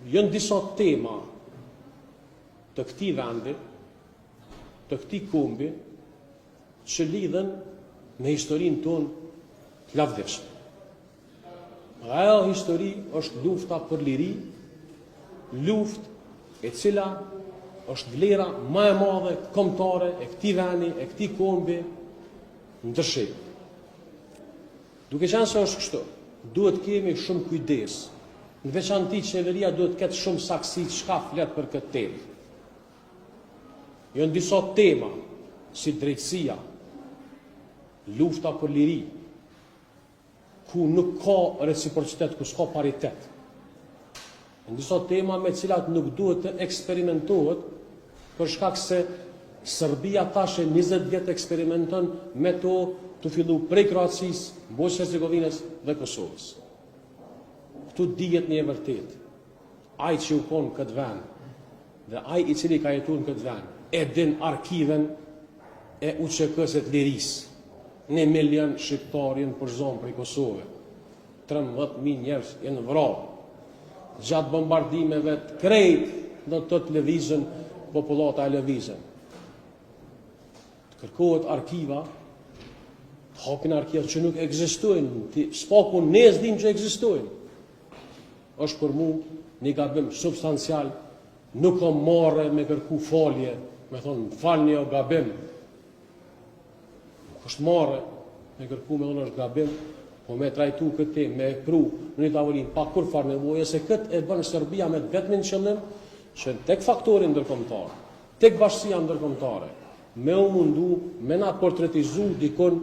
Jënë disa tema të këtij vendi, të këtij kombi, që lidhen me historinë tonë të lavdishme. Ajo histori është lufta për liri, luftë e cila është vlera më e madhe kombëtare e këtij vendi, e këtij kombi ndërshim. Duke qenë se është kështu, duhet kemi shumë kujdes. Në veçanti qeveria duhet ketë shumë saksi çka flet për këtë temë. Janë disa tema si drejtësia, lufta për liri, ku nuk ka reciprocitet, ku s'ka paritet. Në disa tema me cilat nuk duhet të eksperimentohet, për shkak se Serbia tash 20 vjet eksperimenton me të fillu prej Kroacisë, Bosnjës Hercegovinës dhe Kosovës. Këtu dihet një e vërtet. Ai që u kon këtë vend dhe ai i cili ka jetuar në këtë vend, e din arkiven e UÇK-së të lirisë. 1 milion shqiptarë janë për zonë prej Kosovë. 13.000 njerëz janë vrarë. Gjatë bombardimeve të krejt do të lëvizën popullata e lëvizën. Të kërkohet arkiva, të hapin arkiva që nuk ekzistojnë, s'paku ne s'dim që ekzistojnë. Është për mu një gabim substancial, nuk o marrë me kërku falje, me thonë falni o gabim. Është marrë me kërku me thonë është gabim, po me trajtu këtë me pru në një tavolin pa kur farë nevoje, se këtë e bënë Serbia me vetëmin qëllim që tek faktorin ndërkombëtar, tek bashkësia ndërkombëtare, me u mundu, me na portretizu dikon,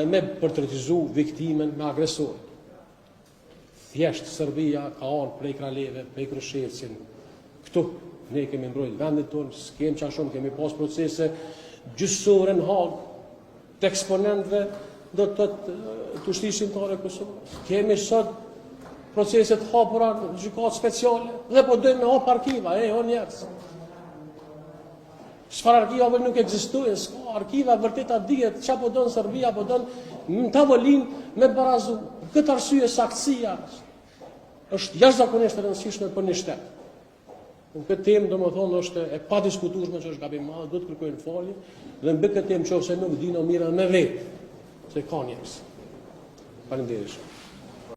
me portretizu viktimen, me agresorin. Thjesht Serbia ka arë prej Kraleve, prej Krushevcin. Këtu ne kemi mbrojt vendit tonë, s'kem qa shumë, kemi pas procese gjyqësore në Hagë, të eksponentëve do të shqiptare Kosovës. Kemi sot proceset hapura në gjykatë speciale dhe po dojmë me hap arkiva, o njerëz. Çfarë arkivave nuk ekzistojnë, s'ka arkiva vërteta dihet çfarë po don Serbia, po don në tavolinë me barazu. Këtë arsye saktësia është jashtëzakonisht e rëndësishme për një shtet. Në këtë temë domethënë është e padiskutueshme që është gabim i madh, duhet të kërkojnë falje dhe mbi këtë temë nëse nuk dinë mirë me vetë se ka njerëz. Faleminderit.